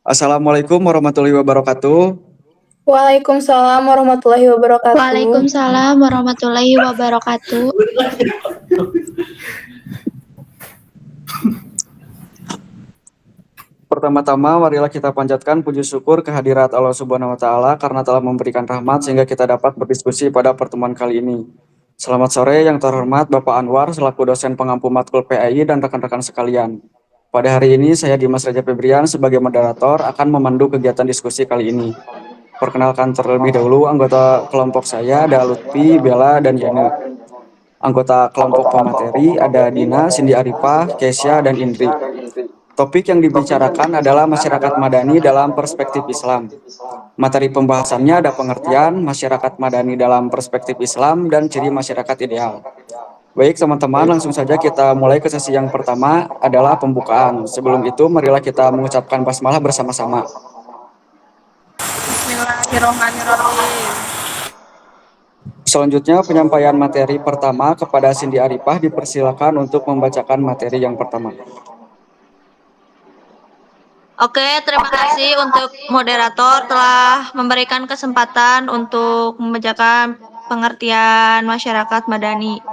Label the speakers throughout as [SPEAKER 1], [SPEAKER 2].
[SPEAKER 1] Assalamualaikum warahmatullahi wabarakatuh.
[SPEAKER 2] Waalaikumsalam warahmatullahi wabarakatuh.
[SPEAKER 3] Waalaikumsalam warahmatullahi wabarakatuh.
[SPEAKER 1] Pertama-tama, marilah kita panjatkan puji syukur kehadirat Allah Subhanahu wa Ta'ala karena telah memberikan rahmat sehingga kita dapat berdiskusi pada pertemuan kali ini. Selamat sore yang terhormat Bapak Anwar selaku dosen pengampu matkul PAI dan rekan-rekan sekalian. Pada hari ini saya Dimas Reja Febrian sebagai moderator akan memandu kegiatan diskusi kali ini. Perkenalkan terlebih dahulu anggota kelompok saya ada Lutfi, Bella, dan Yana. Anggota kelompok pemateri ada Dina, Cindy Arifah, Kesya, dan Indri. Topik yang dibicarakan adalah masyarakat madani dalam perspektif Islam. Materi pembahasannya ada pengertian masyarakat madani dalam perspektif Islam dan ciri masyarakat ideal. Baik teman-teman, langsung saja kita mulai ke sesi yang pertama adalah pembukaan. Sebelum itu, marilah kita mengucapkan basmalah bersama-sama.
[SPEAKER 2] Bismillahirrahmanirrahim.
[SPEAKER 1] Selanjutnya penyampaian materi pertama kepada Cindy Arifah dipersilakan untuk membacakan materi yang pertama.
[SPEAKER 4] Oke, terima kasih untuk moderator telah memberikan kesempatan untuk membacakan pengertian masyarakat madani.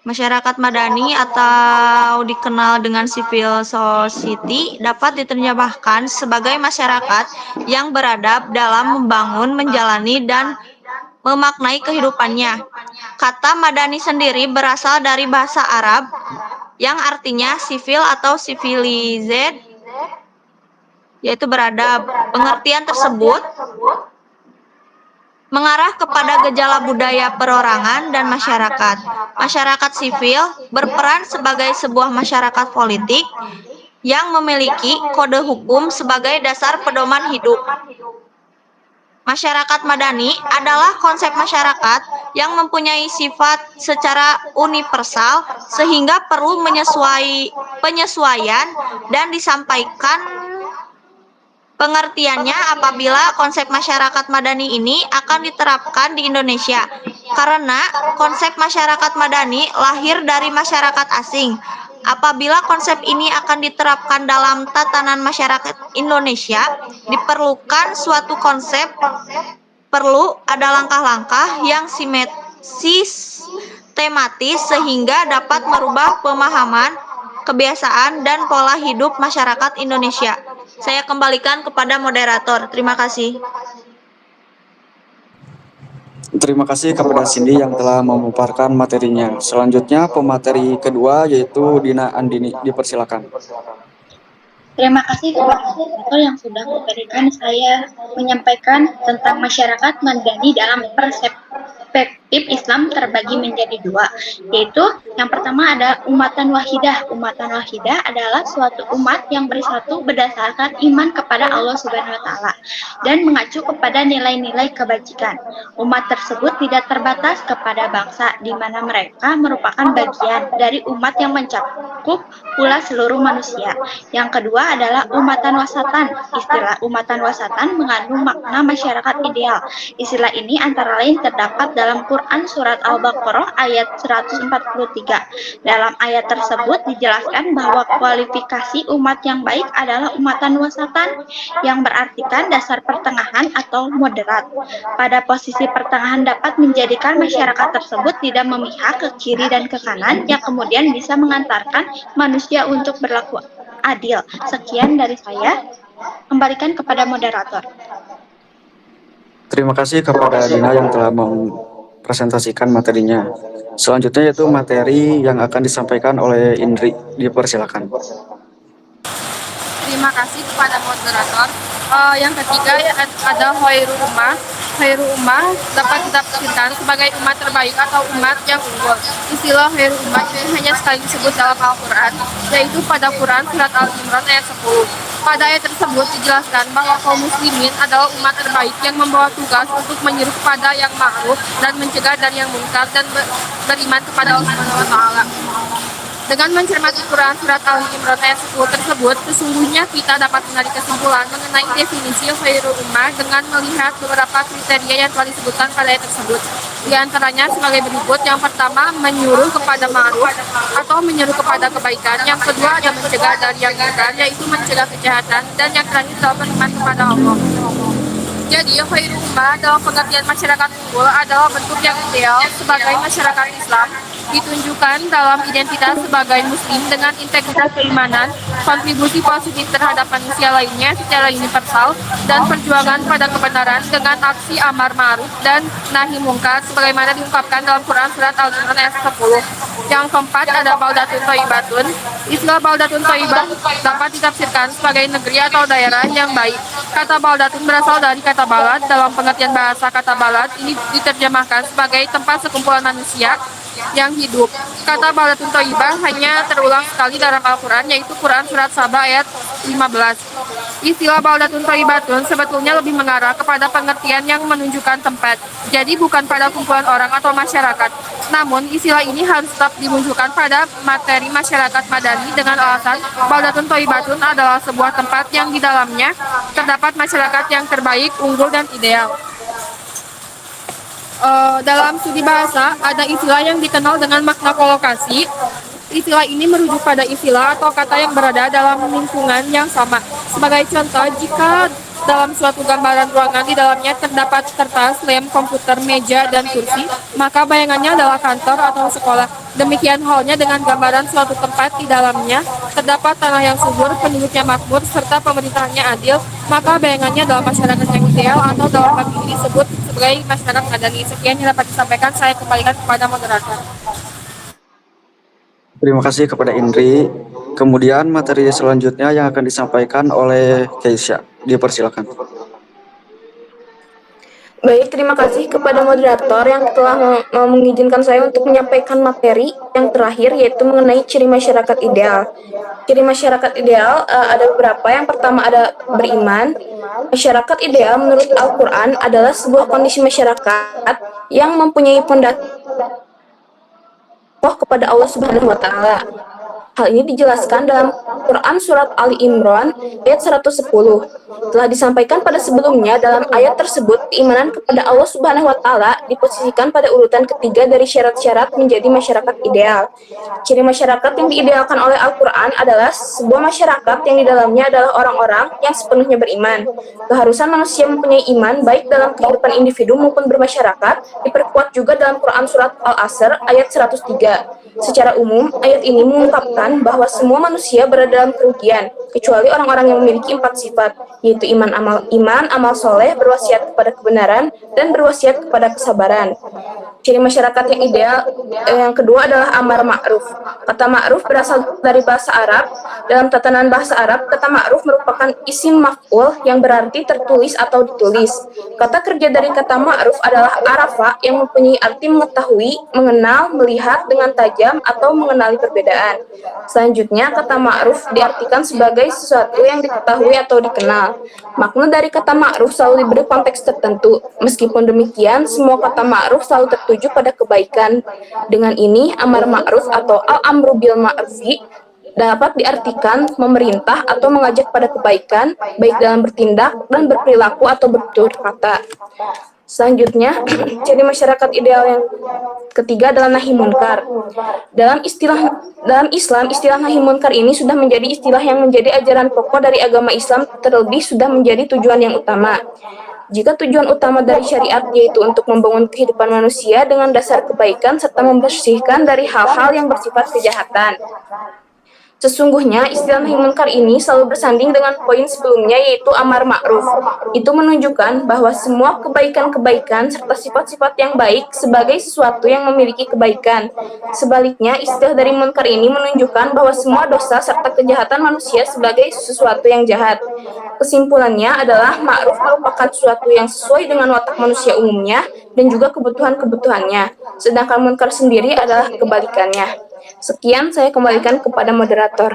[SPEAKER 4] Masyarakat madani atau dikenal dengan civil society dapat diterjemahkan sebagai masyarakat yang beradab dalam membangun, menjalani, dan memaknai kehidupannya. Kata madani sendiri berasal dari bahasa Arab yang artinya civil atau civilized, yaitu beradab. Pengertian tersebut mengarah kepada gejala budaya perorangan dan masyarakat. Masyarakat sipil berperan sebagai sebuah masyarakat politik yang memiliki kode hukum sebagai dasar pedoman hidup. Masyarakat madani adalah konsep masyarakat yang mempunyai sifat secara universal sehingga perlu penyesuaian dan disampaikan pengertiannya apabila konsep masyarakat madani ini akan diterapkan di Indonesia. Karena konsep masyarakat madani lahir dari masyarakat asing. Apabila konsep ini akan diterapkan dalam tatanan masyarakat Indonesia, diperlukan suatu konsep, perlu ada langkah-langkah yang sistematis sehingga dapat merubah pemahaman, kebiasaan, dan pola hidup masyarakat Indonesia. Saya kembalikan kepada moderator. Terima kasih.
[SPEAKER 1] Terima kasih kepada Cindy yang telah memaparkan materinya. Selanjutnya pemateri kedua yaitu Dina Andini, dipersilakan.
[SPEAKER 3] Terima kasih kepada moderator yang sudah memberikan saya menyampaikan tentang masyarakat madani dalam perspektif Islam terbagi menjadi dua, yaitu yang pertama ada umatan wahidah. Umatan wahidah adalah suatu umat yang bersatu berdasarkan iman kepada Allah Subhanahu wa Ta'ala dan mengacu kepada nilai-nilai kebajikan. Umat tersebut tidak terbatas kepada bangsa, di mana mereka merupakan bagian dari umat yang mencakup pula seluruh manusia. Yang kedua adalah umatan wasatan. Istilah umatan wasatan mengandung makna masyarakat ideal. Istilah ini antara lain terdapat dalam Quran Surat Al-Baqarah ayat 143. Dalam ayat tersebut dijelaskan bahwa kualifikasi umat yang baik adalah umatan wasatan, yang berartikan dasar pertengahan atau moderat. Pada posisi pertengahan dapat menjadikan masyarakat tersebut tidak memihak ke kiri dan ke kanan, yang kemudian bisa mengantarkan manusia untuk berlaku adil. Sekian dari saya. Kembalikan kepada moderator.
[SPEAKER 1] Terima kasih kepada Dina yang telah mempresentasikan materinya. Selanjutnya yaitu materi yang akan disampaikan oleh Indri, dipersilakan.
[SPEAKER 2] Terima kasih kepada moderator. Yang ketiga ada khairul ummah. Khairul ummah dapat ditafsirkan sebagai umat terbaik atau umat yang unggul. Istilah khairul ummah ini hanya sekali disebut dalam Al-Quran, yaitu pada Quran Surat Al-Imran ayat 10. Pada ayat tersebut dijelaskan bahwa kaum muslimin adalah umat terbaik yang membawa tugas untuk menyeru kepada yang ma'ruf dan mencegah dari yang munkar dan beriman kepada Allah Subhanahu wa Ta'ala. Dengan mencermati Quran Surat Al-Imran ayat 10 tersebut, sesungguhnya kita dapat menarik kesimpulan mengenai definisi khairul ummah dengan melihat beberapa kriteria yang telah disebutkan pada ayat tersebut, Di antaranya sebagai berikut. Yang pertama, menyuruh kepada ma'ruf atau menyuruh kepada kebaikan. Yang kedua, ada mencegah dari yang munkar, yaitu mencegah kejahatan. Dan yang terakhir adalah beriman kepada Allah. Jadi, khairul ummah dalam pengertian masyarakat unggul adalah bentuk yang ideal sebagai masyarakat Islam, ditunjukkan dalam identitas sebagai muslim dengan integritas keimanan, kontribusi positif terhadap manusia lainnya secara universal, dan perjuangan pada kebenaran dengan aksi amar ma'ruf dan nahi mungkar sebagaimana diungkapkan dalam Quran Surat Al-Imran ayat 10. Yang keempat ada baldatun thayyibatun. Istilah baldatun thayyibah dapat ditafsirkan sebagai negeri atau daerah yang baik. Kata baldatun berasal dari kata balad. Dalam pengertian bahasa, kata balad ini diterjemahkan sebagai tempat sekumpulan manusia yang hidup. Kata baldatun thayyibah hanya terulang sekali dalam Al-Quran, yaitu Quran Surat Saba ayat 15. Istilah baldatun thayyibatun sebetulnya lebih mengarah kepada pengertian yang menunjukkan tempat, jadi bukan pada kumpulan orang atau masyarakat. Namun, istilah ini harus tetap dimunculkan pada materi masyarakat madani dengan alasan baldatun thayyibatun adalah sebuah tempat yang di dalamnya terdapat masyarakat yang terbaik, unggul, dan ideal. Dalam studi bahasa, ada istilah yang dikenal dengan makna kolokasi. Istilah ini merujuk pada istilah atau kata yang berada dalam lingkungan yang sama. Sebagai contoh, jika dalam suatu gambaran ruangan di dalamnya terdapat kertas, lem, komputer, meja, dan kursi, maka bayangannya adalah kantor atau sekolah. Demikian halnya dengan gambaran suatu tempat di dalamnya terdapat tanah yang subur, penduduknya makmur, serta pemerintahannya adil, maka bayangannya adalah masyarakat yang ideal atau dalam hal ini disebut sebagai masyarakat madani. Sekian yang dapat disampaikan, saya kembalikan kepada moderator.
[SPEAKER 1] Terima kasih kepada Indri. Kemudian materi selanjutnya yang akan disampaikan oleh Keisha. Dipersilakan.
[SPEAKER 5] Baik, terima kasih kepada moderator yang telah mengizinkan saya untuk menyampaikan materi yang terakhir, yaitu mengenai ciri masyarakat ideal. Ciri masyarakat ideal ada beberapa. Yang pertama ada beriman. Masyarakat ideal menurut Al-Quran adalah sebuah kondisi masyarakat yang mempunyai fondasi kepada Allah Subhanahu wa Ta'ala. Hal ini dijelaskan dalam Quran Surat Ali Imran ayat 110. Telah disampaikan pada sebelumnya, dalam ayat tersebut keimanan kepada Allah Subhanahu wa Ta'ala diposisikan pada urutan ketiga dari syarat-syarat menjadi masyarakat ideal. Ciri masyarakat yang diidealkan oleh Al-Quran adalah sebuah masyarakat yang di dalamnya adalah orang-orang yang sepenuhnya beriman. Keharusan manusia mempunyai iman baik dalam kehidupan individu maupun bermasyarakat diperkuat juga dalam Quran Surat Al-Asr ayat 103. Secara umum, ayat ini mengungkapkan bahwa semua manusia berada dalam kerugian, kecuali orang-orang yang memiliki 4 sifat, yaitu iman, amal soleh, berwasiat kepada kebenaran, dan berwasiat kepada kesabaran. Ciri masyarakat yang ideal yang kedua adalah amar ma'ruf. Kata ma'ruf berasal dari bahasa Arab. Dalam tatanan bahasa Arab, kata ma'ruf merupakan isim maf'ul yang berarti tertulis atau ditulis. Kata kerja dari kata ma'ruf adalah arafa yang mempunyai arti mengetahui, mengenal, melihat dengan tajam, atau mengenali perbedaan. Selanjutnya, kata ma'ruf diartikan sebagai sesuatu yang diketahui atau dikenal. Makna dari kata ma'ruf selalu diberi konteks tertentu. Meskipun demikian, semua kata ma'ruf selalu tertuju pada kebaikan. Dengan ini, amar ma'ruf atau al-amru bil ma'rufi dapat diartikan memerintah atau mengajak pada kebaikan, baik dalam bertindak dan berperilaku atau bertutur kata. Selanjutnya, ciri masyarakat ideal yang ketiga adalah nahi munkar. Dalam Islam, istilah nahi munkar ini sudah menjadi istilah yang menjadi ajaran pokok dari agama Islam, terlebih sudah menjadi tujuan yang utama. Jika tujuan utama dari syariat yaitu untuk membangun kehidupan manusia dengan dasar kebaikan serta membersihkan dari hal-hal yang bersifat kejahatan. Sesungguhnya istilah nahi munkar ini selalu bersanding dengan poin sebelumnya, yaitu amar ma'ruf. Itu menunjukkan bahwa semua kebaikan-kebaikan serta sifat-sifat yang baik sebagai sesuatu yang memiliki kebaikan. Sebaliknya, istilah dari munkar ini menunjukkan bahwa semua dosa serta kejahatan manusia sebagai sesuatu yang jahat. Kesimpulannya adalah ma'ruf merupakan sesuatu yang sesuai dengan watak manusia umumnya dan juga kebutuhan-kebutuhannya, sedangkan munkar sendiri adalah kebalikannya. Sekian, saya kembalikan kepada moderator.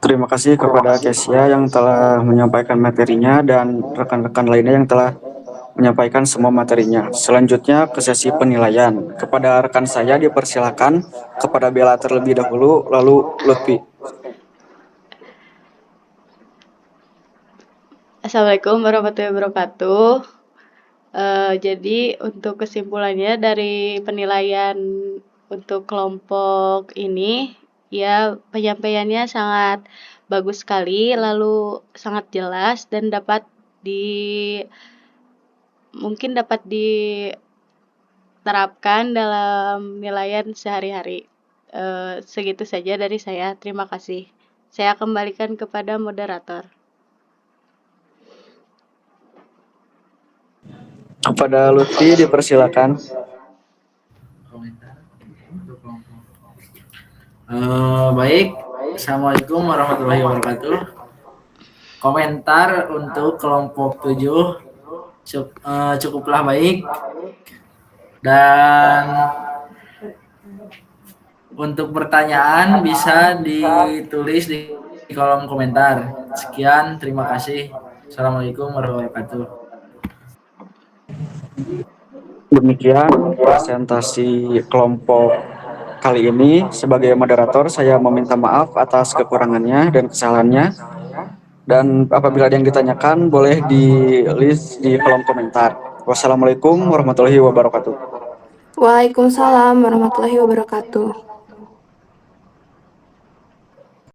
[SPEAKER 1] Terima kasih kepada Kesia yang telah menyampaikan materinya dan rekan-rekan lainnya yang telah menyampaikan semua materinya. Selanjutnya ke sesi penilaian. Kepada rekan saya dipersilakan, kepada Bella terlebih dahulu, lalu Lutfi.
[SPEAKER 6] Assalamualaikum warahmatullahi wabarakatuh. Jadi untuk kesimpulannya dari penilaian untuk kelompok ini, ya penyampaiannya sangat bagus sekali, lalu sangat jelas dan mungkin dapat diterapkan dalam nilaian sehari-hari. Segitu saja dari saya. Terima kasih. Saya kembalikan kepada moderator.
[SPEAKER 1] Kepada Lutfi dipersilakan.
[SPEAKER 7] Baik, Assalamualaikum warahmatullahi wabarakatuh. Komentar untuk kelompok 7 cukuplah baik, dan untuk pertanyaan bisa ditulis di kolom komentar. Sekian, terima kasih. Assalamualaikum warahmatullahi wabarakatuh.
[SPEAKER 1] Demikian presentasi kelompok kali ini. Sebagai moderator, saya meminta maaf atas kekurangannya dan kesalahannya. Dan apabila ada yang ditanyakan, boleh di-list di kolom komentar. Wassalamualaikum warahmatullahi wabarakatuh.
[SPEAKER 5] Waalaikumsalam warahmatullahi wabarakatuh.